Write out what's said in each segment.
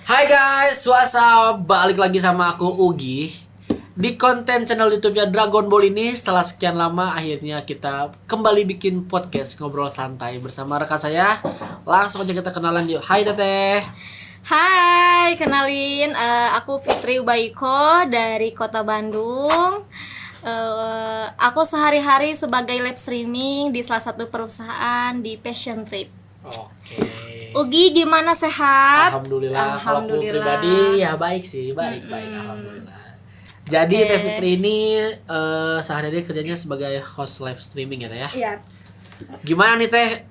Hai guys, WhatsApp, balik lagi sama aku Ugi di konten channel YouTube-nya Dragon Ball ini. Setelah sekian lama akhirnya kita kembali bikin podcast ngobrol santai bersama rekan saya. Langsung aja kita kenalan yuk. Hai Teteh. Hai, kenalin aku Fitri Ubaiko dari Kota Bandung. Aku sehari-hari sebagai live streaming di salah satu perusahaan di Passion Trip. Oke. Ugi gimana, sehat? Alhamdulillah. Kalau aku pribadi ya baik sih, baik alhamdulillah. Jadi Teh Fitri ini sehari-hari kerjanya sebagai host live streaming ya Teh ya. Iya. Gimana nih Teh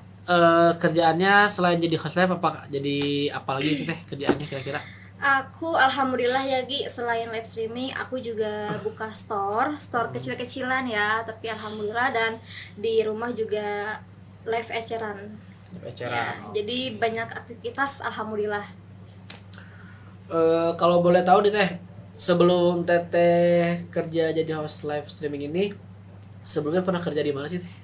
kerjaannya selain jadi host live, apa jadi apa lagi itu Teh kerjaannya kira-kira? Aku alhamdulillah ya Gi, selain live streaming aku juga buka store kecil-kecilan ya, tapi alhamdulillah, dan di rumah juga live eceran. Ya, jadi banyak aktivitas alhamdulillah. Kalau boleh tahu nih Teh, sebelum Teteh kerja jadi host live streaming ini, sebelumnya pernah kerja di mana sih Teh?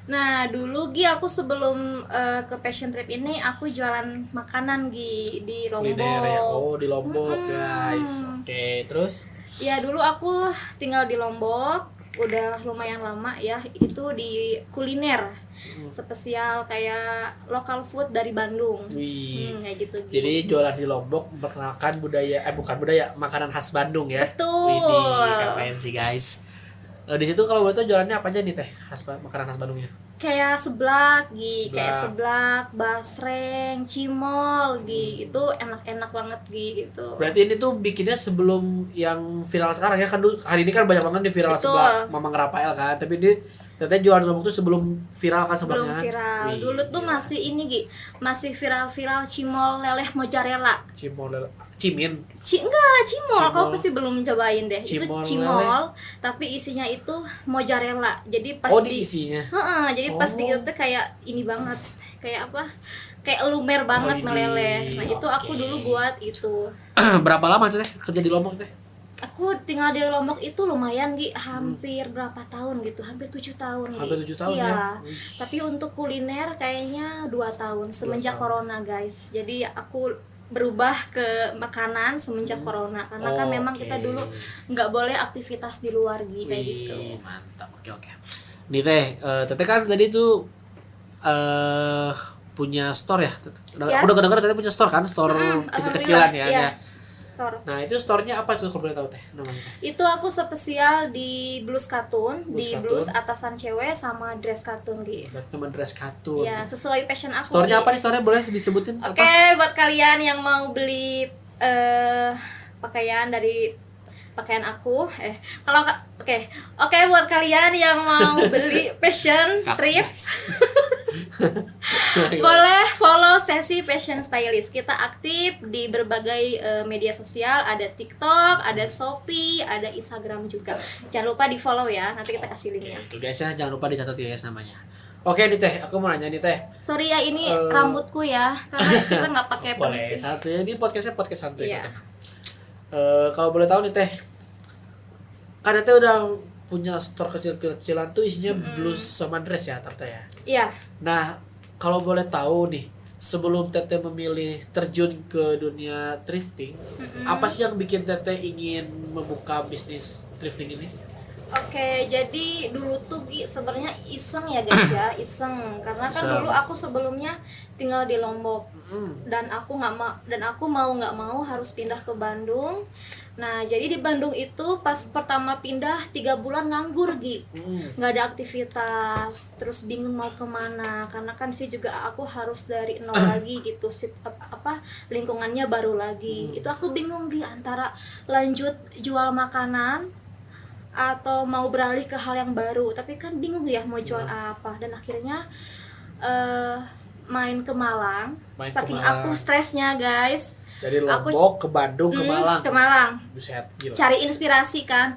Nah dulu Gi, aku sebelum ke Passion Trip ini aku jualan makanan Gi di Lombok. Kuliner ya? Oh di Lombok guys. Oke, terus? Ya dulu aku tinggal di Lombok, udah lumayan lama ya, itu di kuliner spesial kayak local food dari Bandung. Wih. Kayak gitu Gi. Jadi jualan di Lombok memperkenalkan makanan khas Bandung ya. Betul. Widih, keren sih guys. Di situ kalau boleh tahu jualannya apa aja nih Teh? Makanan khas Bandungnya. Kayak seblak Gi, kayak seblak, basreng, cimol Gi, itu enak-enak banget Gi gitu. Berarti ini tuh bikinnya sebelum yang viral sekarang ya kan, hari ini kan banyak banget di viral Betul. seblak Mamang Rafael kan, tapi ini Teteh jualan di Lombok tuh sebelum viral kan Sebelum seblaknya. viral. Wih, Dulu tuh gila masih sih. ini Gi, masih viral-viral cimol leleh mozzarella. Cimin. Enggak, cimol. Cimol. Kau pasti belum cobain deh. Itu Cimol cimol, tapi isinya itu mozzarella. Jadi pas Oh, di isinya. jadi pas digitu tuh kayak ini banget. Kayak apa? Kayak lumer banget ini. meleleh. Nah, itu aku Oke. dulu buat itu. Berapa lama Teteh kerja di Lombok Teh? Aku tinggal di Lombok itu lumayan Gi, hampir berapa tahun gitu, hampir 7 tahun Gi. Hampir 7 tahun iya. ya? Tapi untuk kuliner kayaknya 2 tahun semenjak corona guys. Jadi aku berubah ke makanan semenjak corona, karena kan memang Oke. kita dulu nggak boleh aktivitas di luar Gi, kayak gitu. Wih, mantap. Oke. Nih Teh, Teteh kan tadi tuh punya store ya? Yes. Udah kedengeran Teteh punya store kan? Store kecil-kecilan ya. Iya. Ya. Store. Nah, itu store-nya apa tuh kalau boleh tahu Teh namanya Teh? Itu aku spesial di blus katun, Blus di katun. blus atasan cewek sama dress katun Gi. Berarti teman dress katun. Ya, sesuai passion aku. Store-nya Gi. apa nih? Store-nya boleh disebutin Oke, apa? buat kalian yang mau beli pakaian dari pakaian aku, kalau oke buat kalian yang mau beli Passion Trip, boleh follow sesi Passion Stylist. Kita aktif di berbagai media sosial, ada TikTok, ada Shopee, ada Instagram juga. Jangan lupa di follow ya, nanti kita kasih linknya. Oke, guys ya, jangan lupa dicatat ya guys namanya. Oke nih Teh, aku mau nanya nih Teh. Sorry ya, ini rambutku ya, karena kita nggak pakai Boleh, peniti. santuy. Ini podcast santuy. Iya. Kalau boleh tahu nih Teh, kan Teteh udah punya store kecil-kecilan tuh isinya blus sama dress ya Teteh ya. Iya. Nah, kalau boleh tahu nih, sebelum Teteh memilih terjun ke dunia thrifting, apa sih yang bikin Teteh ingin membuka bisnis thrifting ini? Oke, jadi dulu tuh Gi sebenarnya iseng ya guys ya, iseng, karena kan Iseng. dulu aku sebelumnya tinggal di Lombok dan aku mau nggak mau harus pindah ke Bandung. Nah, jadi di Bandung itu pas pertama pindah 3 bulan nganggur Gi, nggak ada aktivitas, terus bingung mau kemana, karena kan sih juga aku harus dari nol lagi gitu, lingkungannya baru lagi. Itu aku bingung Gi antara lanjut jual makanan atau mau beralih ke hal yang baru, tapi kan bingung ya mau jual apa. Dan akhirnya main ke Malang. Saking aku stresnya guys, Dari Lombok ke Bandung ke Malang. ke Malang Buset, gila. cari inspirasi kan.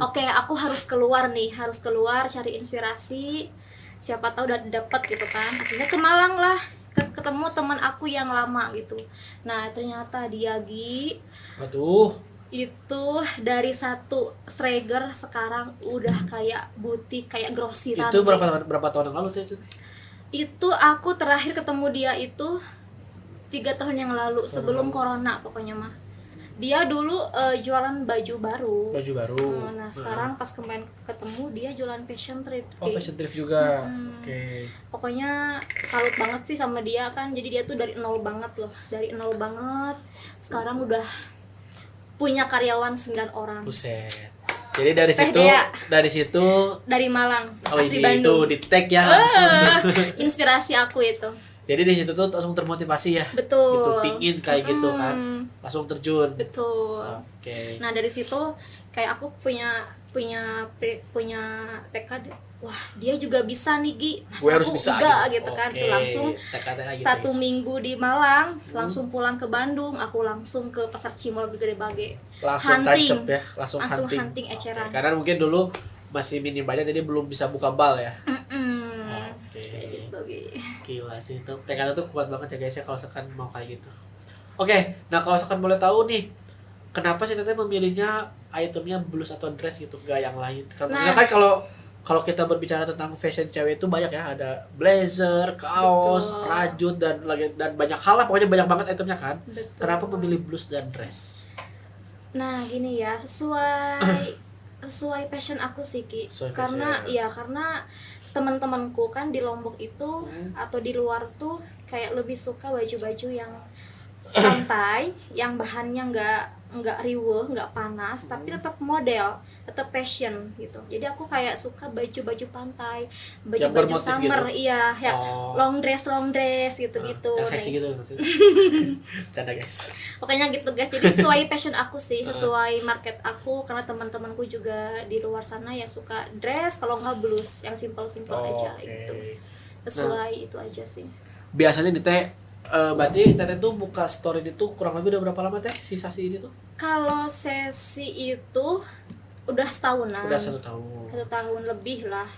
Oke, aku harus keluar cari inspirasi, siapa tahu udah dapet gitu kan. Akhirnya ke Malang lah, ketemu teman aku yang lama gitu. Nah ternyata dia Gi Aduh, itu dari satu Strager sekarang udah kayak butik, kayak grosiran. itu berapa tahun yang lalu Teh itu Teh? Itu aku terakhir ketemu dia itu 3 tahun yang lalu sebelum corona pokoknya mah. Dia dulu jualan baju baru. Nah sekarang pas kemarin ketemu dia jualan fashion thrift. Fashion thrift juga. Pokoknya salut banget sih sama dia kan. Jadi dia tuh dari nol banget loh, dari nol banget. Sekarang udah punya karyawan 9 orang. Buset. Jadi dari situ dari Malang, asli ini Bandung. itu di tag ya langsung. Inspirasi aku itu. Jadi di situ tuh langsung termotivasi ya. Betul. Gitu pingin kayak gitu kan. Langsung terjun. Betul. Oke. Nah, dari situ kayak aku punya tekad, wah, dia juga bisa nih Gi. Masa Gue harus aku bisa enggak gitu. gitu kan. Oke. Tuh langsung Tekad-tekad gitu, 1 guys. minggu di Malang, langsung pulang ke Bandung, aku langsung ke Pasar Cimol Gede Bage. Langsung tancap ya, langsung hunting eceran. Oke. Karena mungkin dulu masih minim banyak jadi belum bisa buka bal ya. Oke. Kayak gitu Gi. Gila sih, itu tekadnya tuh kuat banget ya guys ya kalau misalkan mau kayak gitu. Oke, nah kalau misalkan boleh tahu nih, kenapa sih teteh memilihnya itemnya blus atau dress gitu, gak yang lain? Karena maksudnya kan kalau kita berbicara tentang fashion cewek itu banyak ya, ada blazer, kaos, Betul. rajut dan banyak hal lah, pokoknya banyak banget itemnya kan. Betul. Kenapa memilih blus dan dress? Nah, gini ya, sesuai passion aku sih Ki. Sesuai Karena passion. karena teman-temanku kan di Lombok itu atau di luar tuh kayak lebih suka baju-baju yang santai, yang bahannya nggak riweuh, nggak panas, tapi tetap model, tetap fashion gitu. Jadi aku kayak suka baju-baju pantai, Yang baju-baju bermotif summer, gitu? iya, ya Oh. long dress gitu-gitu. Yang seksi Nah, gitu maksudnya. Canda guys. pokoknya gitu guys, jadi sesuai passion aku sih, sesuai market aku, karena teman-temanku juga di luar sana ya suka dress, kalau nggak blus yang simple aja Oke. gitu, sesuai itu aja sih. Biasanya nih teh, berarti teteh tuh buka story itu kurang lebih udah berapa lama teh sisa ini tuh? Kalau sesi itu udah setahunan, Udah 1 tahun. 1 tahun lebih lah,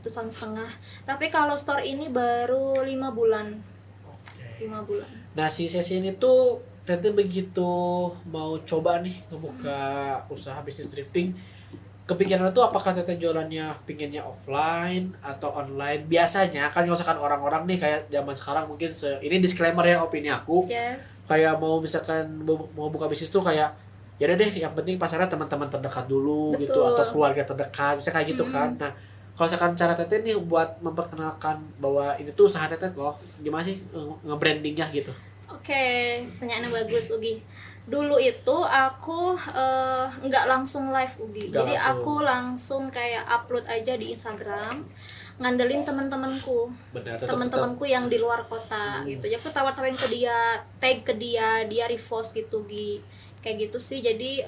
1 tahun setengah. Tapi kalau store ini baru 5 bulan, Oke. 5 bulan. Nah si sesi ini tuh teteh begitu mau coba nih ngebuka usaha bisnis thrifting, kepikiran tuh apakah teteh jualannya pinginnya offline atau online? Biasanya kan kalau misalkan orang-orang nih kayak zaman sekarang mungkin ini disclaimer ya, opini aku, Yes. kayak mau misalkan mau buka bisnis tuh kayak ya udah deh yang penting pasarnya teman-teman terdekat dulu gitu Betul. atau keluarga terdekat bisa kayak gitu kan. Nah kalau misalkan cara teteh nih buat memperkenalkan bahwa ini tuh usaha teteh loh, gimana sih nge-brandingnya gitu? Oke, pertanyaan yang bagus Ugi. Dulu itu aku nggak langsung live Ugi. Nggak Jadi langsung. aku langsung kayak upload aja di Instagram, ngandelin teman-temanku. Benar, tetap- Teman-temanku yang di luar kota gitu. Jadi aku tawar-tawarin ke dia, tag ke dia repost gitu Gi. Kayak gitu sih. Jadi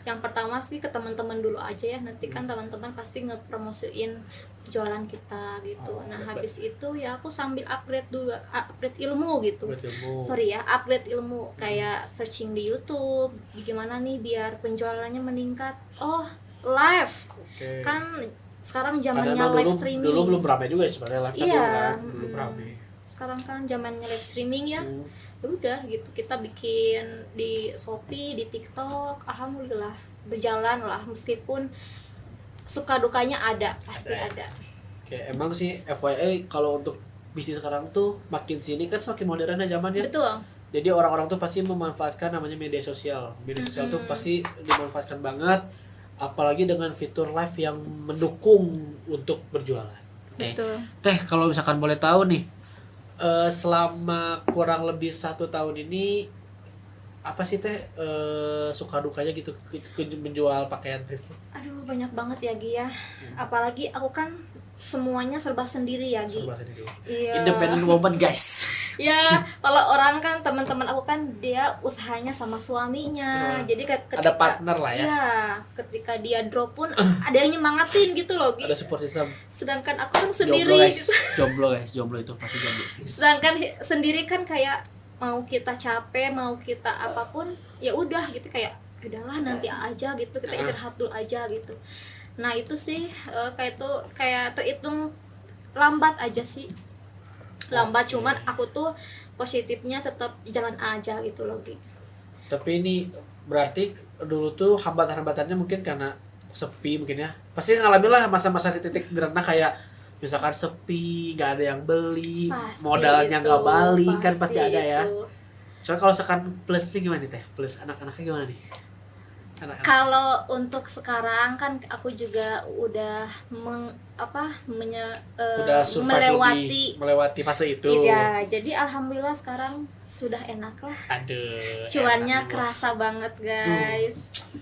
yang pertama sih ke teman-teman dulu aja ya. Nanti kan teman-teman pasti ngepromosiin jualan kita gitu. Nah, habis itu ya aku sambil upgrade dulu, upgrade ilmu gitu. Upgrade ilmu. Sorry ya, upgrade ilmu kayak searching di YouTube, gimana nih biar penjualannya meningkat. Oh, live. Oke. Kan sekarang Karena zamannya emang live dulu streaming. belum ramai juga sebenarnya live kan Iya, dulu kan belum ramai. Sekarang kan zamannya live streaming ya. Ya udah gitu, kita bikin di Shopee, di TikTok, alhamdulillah berjalan lah, meskipun suka dukanya ada, pasti ada. Oke, emang sih FYI kalau untuk bisnis sekarang tuh makin sini kan semakin modern ya zamannya. Betul. Jadi orang-orang tuh pasti memanfaatkan namanya media sosial. Media sosial tuh pasti dimanfaatkan banget, apalagi dengan fitur live yang mendukung untuk berjualan. Oke. Betul. Teh, kalau misalkan boleh tahu nih, selama kurang lebih 1 tahun ini apa sih teh suka dukanya gitu menjual pakaian thrift? Aduh, banyak banget ya Gi ya. Apalagi aku kan semuanya serba sendiri ya Gi. Serba sendiri. Iya. Independent woman guys. Ya, kalau orang kan teman-teman aku kan dia usahanya sama suaminya. Jadi ketika Ada partner lah ya. Iya, ketika dia drop pun ada yang nyemangatin gitu loh Gi. Ada support system. Sedangkan aku kan Jomblo sendiri guys, gitu. jomblo itu pasti jomblo. Sedangkan sendiri kan kayak mau kita capek, mau kita apapun ya udah gitu, kayak udahlah nanti aja gitu, kita istirahat dulu aja gitu. Nah itu sih kayak terhitung lambat aja sih, lambat. Cuman aku tuh positifnya tetap jalan aja gitu loh Gi. Tapi ini berarti dulu tuh hambatan-hambatannya mungkin karena sepi mungkin ya. Pasti ngalamin lah masa-masa di titik terendah kayak misalkan sepi, nggak ada yang beli, Pasti modalnya itu, nggak balik kan pasti ada ya. itu. Soalnya kalau misalkan plusnya gimana nih teh? Plus anak-anaknya gimana nih? Anak-anak. Kalau untuk sekarang kan aku juga udah Udah survive melewati fase itu. iya, jadi alhamdulillah sekarang sudah enak lah. Aduh. Cuannya enak nih, Bos. kerasa banget guys.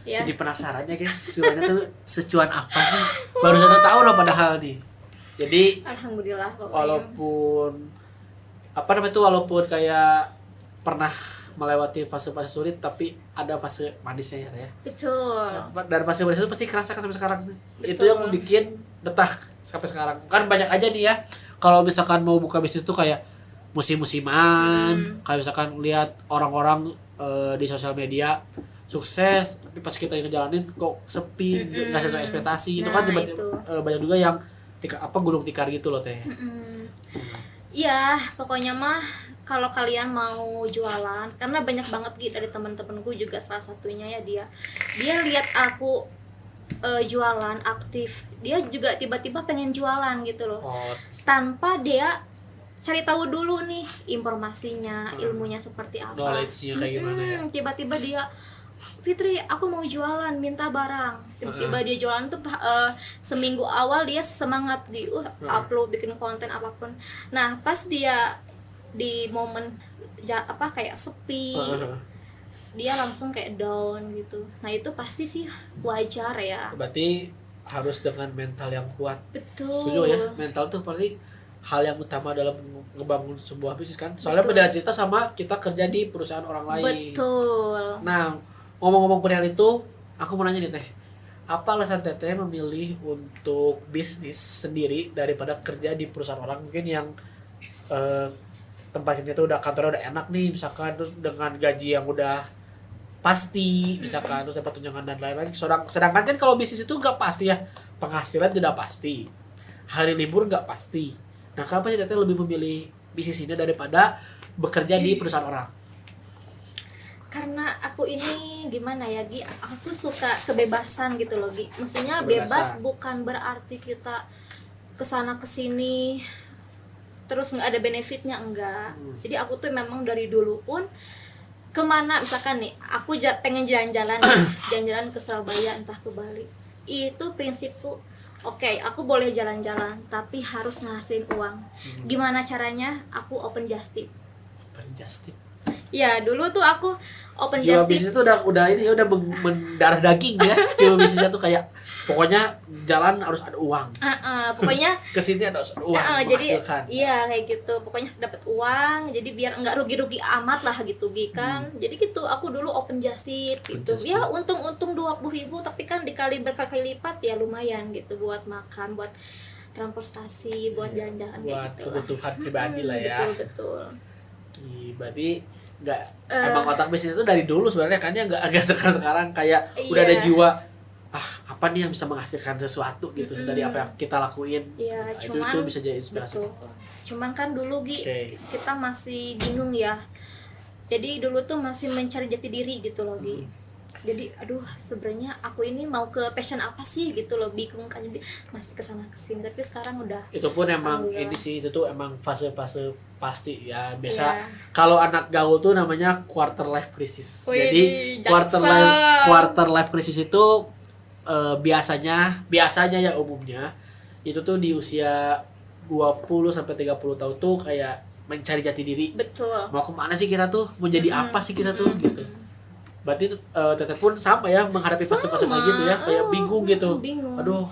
Ya. Jadi penasaran ya guys, cuannya tuh secuan apa sih? Baru 1 tahun loh padahal nih. Jadi Alhamdulillah pokoknya. walaupun apa namanya tuh, walaupun kayak pernah melewati fase-fase sulit, tapi ada fase manisnya ya. Betul. Dan fase manis itu pasti kerasa sampai sekarang. Itu Betul. yang bikin betah sampai sekarang. Kan banyak aja nih ya, kalau misalkan mau buka bisnis tuh kayak musim-musiman, kayak misalkan lihat orang-orang di sosial media sukses, tapi pas kita ngejalanin kok sepi, nggak sesuai ekspektasi. Itu kan Nah, tiba-tiba itu. banyak juga yang gulung tikar gitu loh teh. Iya, pokoknya mah kalau kalian mau jualan, karena banyak banget gitu dari teman-temanku juga, salah satunya ya dia lihat aku jualan aktif, dia juga tiba-tiba pengen jualan gitu loh, Oh, tanpa dia cari tahu dulu nih informasinya, ilmunya seperti apa, knowledge-nya kayak gimana ya. tiba-tiba dia, Fitri aku mau jualan, minta barang, tiba-tiba dia jualan tuh seminggu awal dia semangat di upload, bikin konten apapun. Nah pas dia di momen kayak sepi, dia langsung kayak down gitu. Nah itu pasti sih wajar ya. Berarti harus dengan mental yang kuat. Betul. Setuju ya, mental tuh paling hal yang utama dalam ngebangun sebuah bisnis kan. Soalnya beda cerita sama kita kerja di perusahaan orang lain. Betul. Nah, ngomong-ngomong perihal itu, aku mau nanya nih teh, apa alasan teteh memilih untuk bisnis sendiri daripada kerja di perusahaan orang mungkin yang tempatnya itu udah kantornya udah enak nih misalkan, terus dengan gaji yang udah pasti misalkan, terus dapat tunjangan dan lain-lain. Sedangkan kan kalau bisnis itu nggak pasti ya, penghasilan tidak pasti, hari libur nggak pasti. Nah kenapa sih teteh lebih memilih bisnis ini daripada bekerja di perusahaan orang? Karena aku ini gimana ya Gi, aku suka kebebasan gitu loh Gi. Maksudnya Kebebasan. bebas bukan berarti kita kesana kesini terus nggak ada benefitnya, enggak. Jadi aku tuh memang dari dulu pun kemana misalkan nih aku pengen jalan-jalan jalan-jalan ke Surabaya entah ke Bali, itu prinsipku oke, aku boleh jalan-jalan tapi harus ngasilin uang. Gimana caranya? Aku open just tip. Just tip. Ya dulu tuh aku open Jiwa just tip. bisnis itu udah ini ya, udah mendarah daging ya. Jiwa bisnisnya tuh kayak pokoknya jalan harus ada uang. Pokoknya Kesini ada uang jadi menghasilkan. iya kayak gitu, pokoknya dapat uang, jadi biar nggak rugi-rugi amat lah gitu kan. Jadi gitu aku dulu open just tip gitu just ya, untung 20.000 tapi kan dikali berkali lipat ya lumayan gitu buat makan, buat transportasi, buat jalan-jalan kayak Buat gitu lah. kebutuhan pribadi lah ya. Betul. Berarti nggak emang otak bisnis itu dari dulu sebenarnya kan ya, nggak agak sekarang kayak udah ada Iya. jiwa apa nih yang bisa menghasilkan sesuatu gitu dari apa yang kita lakuin. Iya, Nah, cuman itu bisa jadi inspirasi. betul. Cuman kan dulu Gi, Oke. kita masih bingung ya. Jadi dulu tuh masih mencari jati diri gitu loh Gi. Jadi aduh sebenarnya aku ini mau ke passion apa sih gitu loh, bingung kan, jadi masih kesana kesini. Tapi sekarang udah Itu pun emang Alhamdulillah. ini sih, itu tuh emang fase-fase pasti ya. Biasa Iya. kalau anak gaul tuh namanya quarter life crisis. Wih, Jadi jaksel. quarter life crisis itu biasanya ya umumnya itu tuh di usia 20 sampai 30 tahun tuh kayak mencari jati diri. betul. Mau kemana sih kita tuh, mau jadi apa sih kita tuh gitu. Berarti teteh pun sama ya menghadapi fase-fase kayak gitu ya, kayak bingung gitu. bingung. Aduh,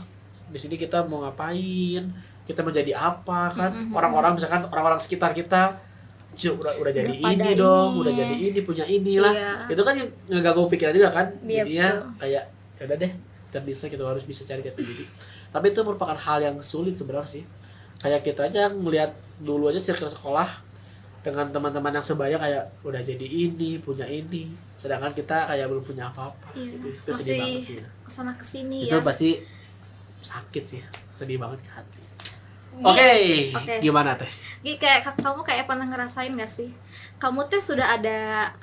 di sini kita mau ngapain, kita mau jadi apa kan. Orang-orang misalkan orang-orang sekitar kita udah jadi Udah pada ini dong, ini. udah jadi ini, punya inilah. Iya. Itu kan yang ngeganggu pikiran juga kan. Iya, Jadinya betul. kayak ya udah deh, terdistract gitu, harus bisa cari jati diri. Tapi itu merupakan hal yang sulit sebenarnya sih. Kayak kita aja ngelihat dulu aja circle sekolah dengan teman-teman yang sebaya kayak udah jadi ini, punya ini, sedangkan kita kayak belum punya apa-apa. Iya. Itu sedih banget sih. Kesana kesini Itu ya. pasti sakit sih, sedih banget ke hati. Gi, Oke, oke. gimana teh? Gi, kayak kamu kayak pernah ngerasain gak sih? Kamu tuh sudah ada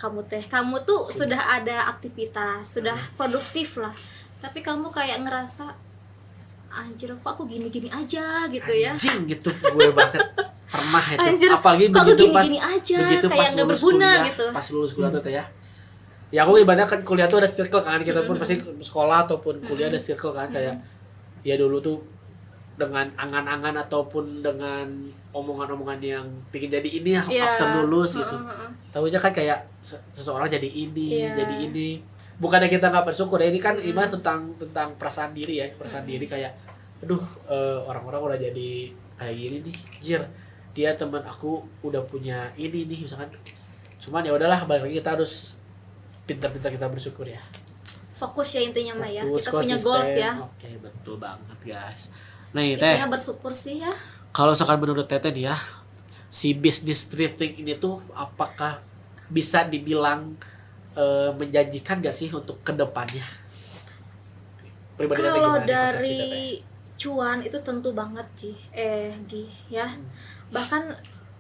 sudah ada aktivitas, sudah produktif lah. Tapi kamu kayak ngerasa anjir kok aku gini-gini aja gitu ya. Anjing gitu gue banget pernah itu. Anjir, Apalagi kok aku begitu pas gini-gini aja, begitu kayak pas nggak lulus berguna kuliah, gitu. pas lulus kuliah tuh teh ya. Ya aku ibaratnya kan kuliah tuh ada circle kan, kita pun pasti sekolah ataupun kuliah ada circle kan, kayak ya dulu tuh dengan angan-angan ataupun dengan omongan-omongan yang bikin jadi ini ya Iya. after lulus gitu. Tahunya kan kayak seseorang jadi ini, Iya. jadi ini. Bukannya kita nggak bersyukur ya, ini kan ini mah tentang perasaan diri ya, perasaan diri kayak aduh orang-orang udah jadi kayak gini nih. Jir, dia teman aku udah punya ini nih misalkan. Cuman ya udahlah, balik lagi kita harus pintar-pintar kita bersyukur ya. Fokus ya intinya mah ya. Fokus, Kita punya konsisten. goals ya. Oke, betul banget guys. Nah ini teh, Intinya bersyukur sih ya. kalau misalkan menurut Teteh nih ya, si bisnis thrifting ini tuh apakah bisa dibilang menjanjikan gak sih untuk kedepannya? Pribadi Teteh Kalau gimana nih persepsi Teteh? dari cuan itu tentu banget sih, Gi ya. Bahkan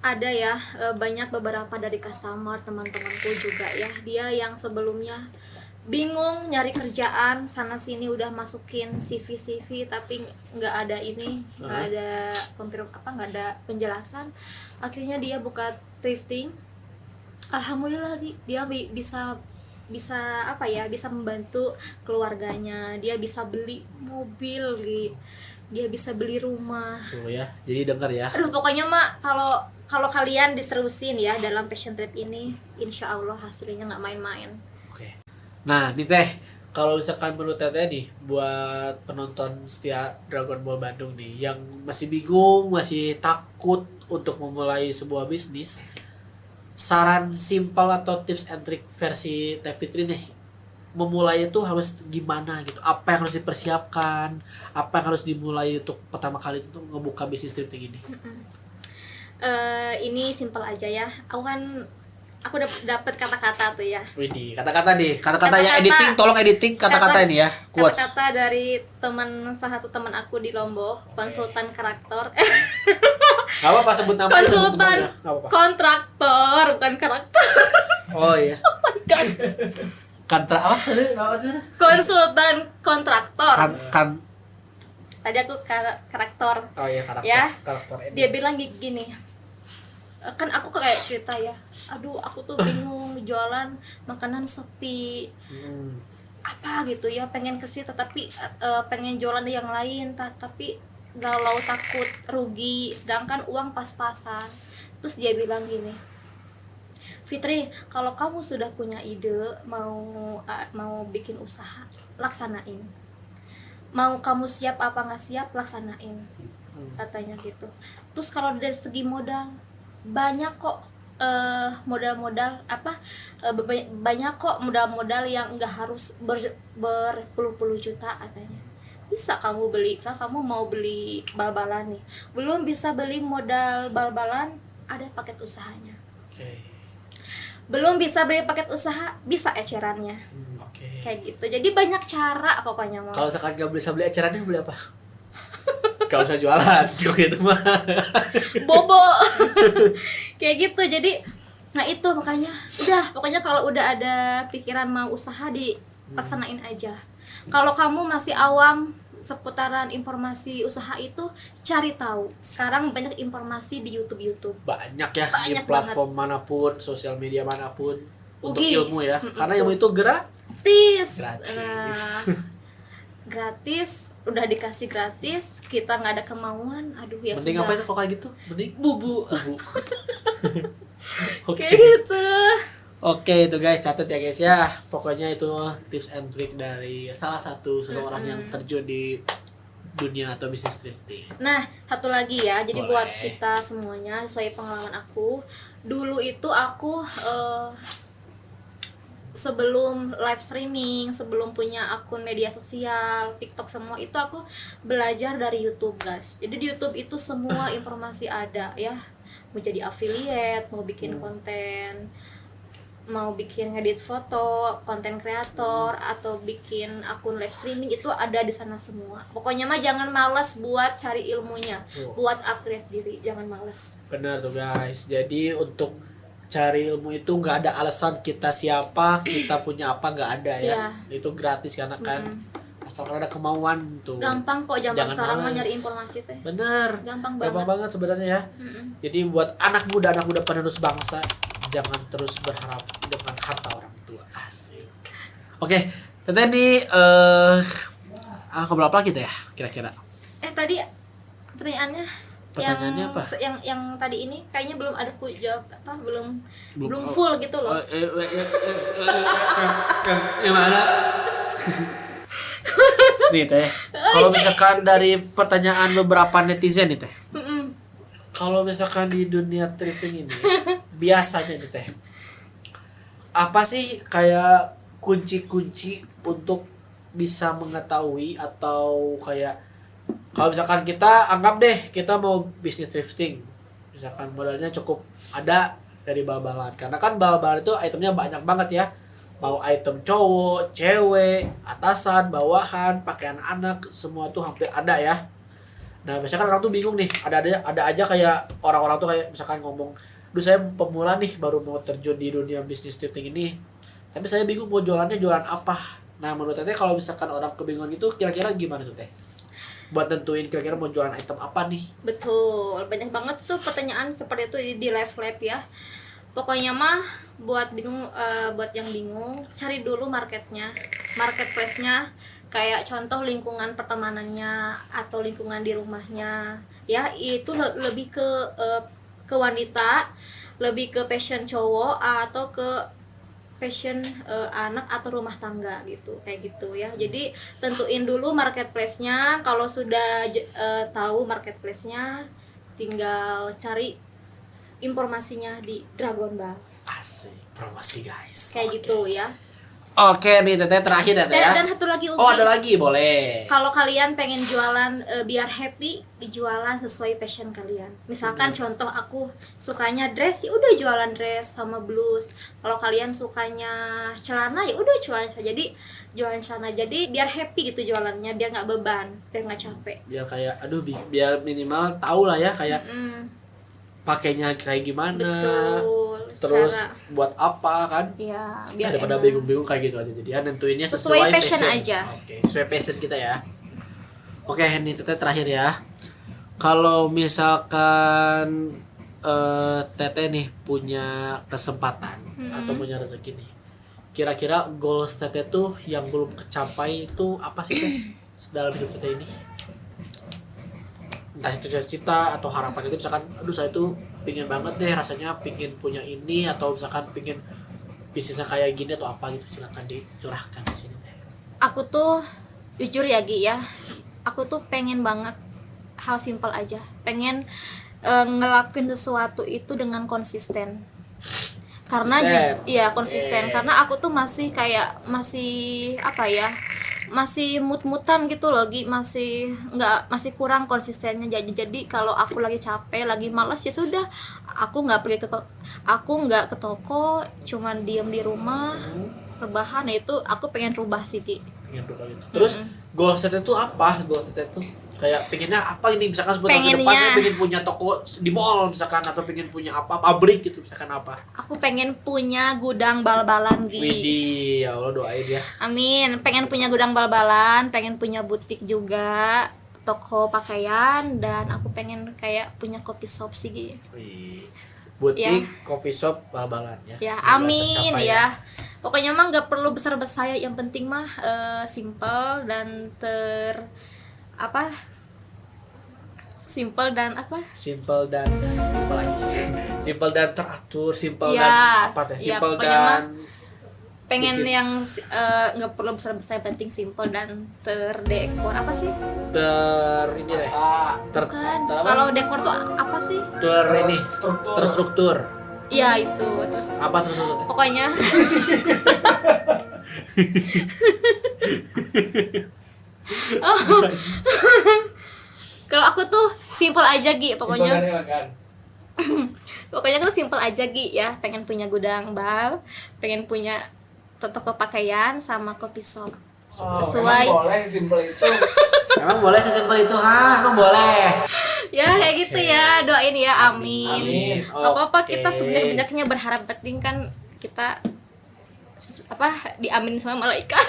ada ya banyak beberapa dari customer teman-temanku juga ya, dia yang sebelumnya bingung nyari kerjaan sana sini udah masukin CV tapi nggak ada ini, nggak ada nggak ada penjelasan, akhirnya dia buka thrifting. Alhamdulillah dia bisa apa ya, bisa membantu keluarganya, dia bisa beli mobil, dia bisa beli rumah. Tuh ya, jadi dengar ya. Aduh pokoknya mak, kalau kalian diserusin ya dalam passion trip ini, insya Allah hasilnya nggak main-main. Oke. Nah, nih Teh, kalau misalkan menurut Teteh nih, buat penonton setia Dragon Ball Bandung nih yang masih bingung, masih takut untuk memulai sebuah bisnis, saran simpel atau tips and trick versi Teh Fitri nih, memulai itu harus gimana gitu? Apa yang harus dipersiapkan? Apa yang harus dimulai untuk pertama kali itu ngebuka bisnis thrifting ini? Ini simpel aja ya. Aku dapat kata-kata tuh ya. Widih, kata-kata nih, kata-kata Kata-kata. yang editing, tolong editing kata-kata ini ya, quotes. Kata-kata dari salah satu teman aku di Lombok, konsultan karakter. Gak apa-apa sebut nama. Konsultan Gak apa-apa. kontraktor, bukan karakter. Oh iya. Kan Kantra apa tadi? Apa sih? konsultan kontraktor. Kan. Tadi aku karakter. Oh iya, karakter. Ya. Karakter ini. Dia bilang gini, kan aku kayak cerita ya, aduh aku tuh bingung jualan makanan sepi, apa gitu ya, pengen kesini tapi pengen jualan yang lain tapi galau takut rugi, sedangkan uang pas-pasan. Terus dia bilang gini, Fitri, kalau kamu sudah punya ide mau bikin usaha, laksanain. Mau kamu siap apa nggak siap, laksanain, katanya gitu. Terus kalau dari segi modal, banyak kok modal-modal banyak kok modal-modal yang nggak harus berpuluh-puluh juta, katanya. Bisa kamu beli, kalau kamu mau beli bal-balan nih, belum bisa beli modal bal-balan, ada paket usahanya. Oke. Belum bisa beli paket usaha, bisa ecerannya. Oke. Kayak gitu. Jadi banyak cara pokoknya mau. Kalau sekarang nggak bisa beli ecerannya, beli apa? Gak usah jualan, kok gitu mah. Bobo. Kayak gitu. Jadi nah itu makanya pokoknya kalau udah ada pikiran mau usaha, dilaksanain aja. Kalau kamu masih awam seputaran informasi usaha itu, cari tahu. Sekarang banyak informasi di YouTube. Banyak ya, di Banyak platform manapun, sosial media manapun, untuk Ugi. ilmu ya. Karena ilmu itu Gratis. gratis. Gratis, udah dikasih gratis, kita nggak ada kemauan, aduh ya Mending sudah. apa itu kok kayak gitu? Mending Bubu. Oke. Kayak gitu. Oke itu guys, catat ya guys ya. Pokoknya itu tips and trick dari salah satu seseorang yang terjun di dunia atau bisnis thrifting. Nah, satu lagi ya. Jadi Boleh. buat kita semuanya, sesuai pengalaman aku, dulu itu aku sebelum live streaming, sebelum punya akun media sosial, TikTok semua itu aku belajar dari YouTube, guys. Jadi di YouTube itu semua informasi ada ya. Mau jadi affiliate, mau bikin konten, mau bikin ngedit foto, konten kreator, atau bikin akun live streaming, itu ada di sana semua. Pokoknya mah jangan malas buat cari ilmunya, buat upgrade diri, jangan malas. Benar tuh guys. Jadi untuk cari ilmu itu nggak ada alasan kita siapa, kita punya apa, nggak ada ya. Iya. Itu gratis karena kan asalkan ada kemauan tuh. Gampang kok zaman Jangan sekarang mah males. nyari informasi teh. Bener. Gampang Gampang banget. banget sebenarnya ya. Jadi buat anak muda penerus bangsa, jangan terus berharap dengan harta orang tua. Asik. Oke, Teteh nih ngobrol apa kita ya kira-kira? Tadi pertanyaannya Pertanyaannya apa? Yang tadi ini kayaknya belum ada ku jawab apa belum full gitu loh. Gimana? Nih Teh, kalau misalkan dari pertanyaan beberapa netizen nih Teh, kalau misalkan di dunia thrifting ini biasanya nih Teh, apa sih kayak kunci-kunci untuk bisa mengetahui atau kayak kalau misalkan kita anggap deh kita mau bisnis thrifting, misalkan modalnya cukup ada dari bal-balan, karena kan bal-balan itu itemnya banyak banget ya, mau item cowok, cewek, atasan, bawahan, pakaian anak, semua tuh hampir ada ya. Nah misalkan orang tuh bingung nih, ada aja kayak orang-orang tuh kayak misalkan ngomong, duh saya pemula nih baru mau terjun di dunia bisnis thrifting ini, tapi saya bingung mau jualannya jualan apa. Nah menurut Teteh kalau misalkan orang kebingungan itu kira-kira gimana tuh Teh? Buat tentuin kira-kira mau jualan item apa nih? Betul, banyak banget tuh pertanyaan seperti itu di live lab ya. Pokoknya mah buat yang bingung, cari dulu marketplace-nya, kayak contoh lingkungan pertemanannya atau lingkungan di rumahnya. Ya, itu lebih ke wanita, lebih ke passion cowok atau ke passion anak atau rumah tangga gitu, kayak gitu ya. Jadi tentuin dulu marketplace-nya. Kalau sudah tahu marketplace-nya, tinggal cari informasinya di Dragon Ball. Asik, promosi guys. Kayak gitu ya. Oke nih Teteh terakhir ya Teh ya. Dan satu lagi Ugi. Oh ada lagi, boleh. Kalau kalian pengen jualan biar happy, jualan sesuai passion kalian. Misalkan contoh aku sukanya dress, ya udah jualan dress sama blus. Kalau kalian sukanya celana, ya udah jualan celana. Jadi jualan celana. Jadi biar happy gitu jualannya, biar nggak beban, biar nggak capek. Biar kayak biar minimal tahu lah ya kayak pakainya kayak gimana. Betul. Terus buat apa kan? Ya, biar daripada enak. bingung-bingung kayak gitu aja. Jadi ya nentuinnya Sesuai passion aja. Oke, sesuai passion kita ya. Oke, ini Teteh terakhir ya. Kalau misalkan Teteh nih punya kesempatan atau punya rezeki nih, kira-kira goals Teteh tuh yang belum kecapai itu apa sih Teh dalam hidup Teteh ini? Entah itu cita-cita atau harapan itu, misalkan aduh saya tuh pingin banget deh rasanya pingin punya ini, atau misalkan pingin bisnisnya kayak gini atau apa gitu, silakan dicurahkan di sini Teh. Aku tuh jujur ya Gi ya, aku tuh pengen banget hal simpel aja, pengen ngelakuin sesuatu itu dengan konsisten. Karena konsisten. Karena aku tuh masih apa ya, masih mut-mutan gitu loh Gi, masih kurang konsistennya. Jadi kalau aku lagi capek, lagi malas, ya sudah, aku nggak ke toko, cuman diem di rumah rebahan. Itu aku pengen rubah sih Gi. Pengen rubah gitu. Terus goals Teteh tuh apa? Goals Teteh tuh kayak pengennya apa ini, misalkan 10 tahun ke depan saya pengen punya toko di mall misalkan, atau pengen punya apa, pabrik gitu misalkan apa. Aku pengen punya gudang bal-balan Gi. Widih, ya Allah doain ya. Amin. Pengen punya gudang bal-balan, pengen punya butik juga, toko pakaian, dan aku pengen kayak punya kopi shop sih Gi. Butik, coffee shop, bal-balan ya. Ya, Semoga amin tercapai ya. Pokoknya mah nggak perlu besar-besar, yang penting mah simple dan simple dan apa lagi? Simple dan teratur, simple ya, dan apa teh? ya, Simple pokoknya mah dan pengen bikin. yang nggak perlu besar-besar, penting simple dan terdekor. Apa sih? Ini deh. Bukan. Kalau dekor tuh apa sih? Terstruktur. Iya itu. Terus Apa terstruktur? pokoknya kalau aku tuh simple aja Gi, pokoknya tuh simple aja Gi ya. Pengen punya gudang bal, pengen punya toko pakaian sama kopi shop. Sesuai. Boleh simple itu. Emang boleh sesimpel itu, emang boleh. Ya kayak gitu ya, doain ya, amin. Amin. Apa-apa Oke. kita sebanyak-banyaknya berharap, penting kan kita diaminin sama malaikat.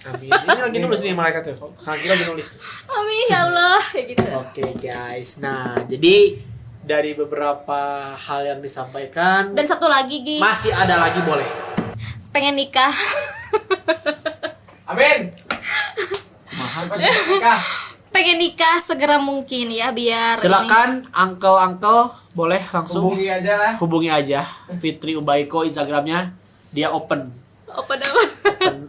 Amin. Ini lagi nulis nih malaikat tuh. Lagi nulis. Amin ya Allah, kayak gitu. Oke guys. Nah, jadi dari beberapa hal yang disampaikan Dan satu lagi Gi, masih ada lagi boleh. pengen nikah. Amin. Mahal Pengen nikah segera mungkin ya biar silakan uncle boleh langsung Hubungi aja lah. Fitri Ubaiko Instagramnya dia open apa nama?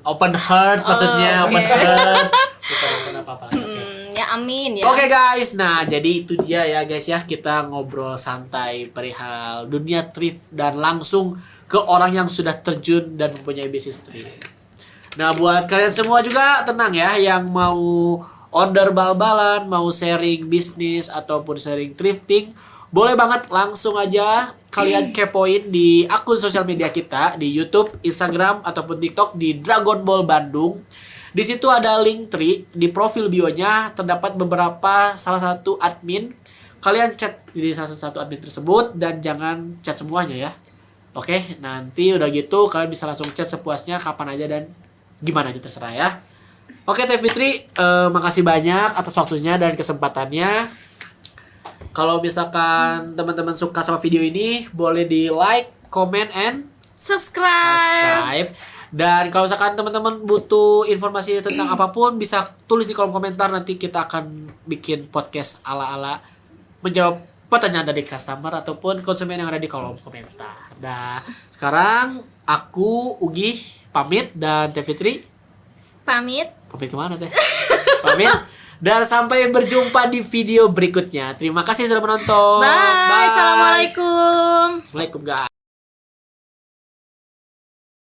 open heart maksudnya oke. open heart bukan open apa-apa lagi. Oke. Ya amin ya. Oke guys, nah jadi itu dia ya guys ya, kita ngobrol santai perihal dunia thrift dan langsung ke orang yang sudah terjun dan mempunyai bisnis thrift. Nah buat kalian semua juga tenang ya, yang mau order bal-balan, mau sharing bisnis ataupun sharing thrifting, boleh banget langsung aja kalian kepoin di akun sosial media kita di YouTube, Instagram ataupun TikTok di Dragon Ball Bandung. Di situ ada link tree, di profil bio-nya terdapat beberapa salah satu admin. Kalian chat di salah satu admin tersebut dan jangan chat semuanya ya. Oke, nanti udah gitu kalian bisa langsung chat sepuasnya kapan aja dan gimana aja terserah ya. Oke Teh Fitri, makasih banyak atas waktunya dan kesempatannya. Kalau misalkan teman-teman suka sama video ini, boleh di like, comment, and Subscribe. Dan kalau misalkan teman-teman butuh informasi tentang apapun, bisa tulis di kolom komentar. Nanti kita akan bikin podcast ala-ala menjawab pertanyaan dari customer ataupun konsumen yang ada di kolom komentar. Nah, sekarang aku Ugi pamit dan Teh Fitri Pamit. pamit kemana Teh? Pamit. Dan sampai berjumpa di video berikutnya. Terima kasih sudah menonton. Bye. Assalamualaikum. Assalamualaikum guys.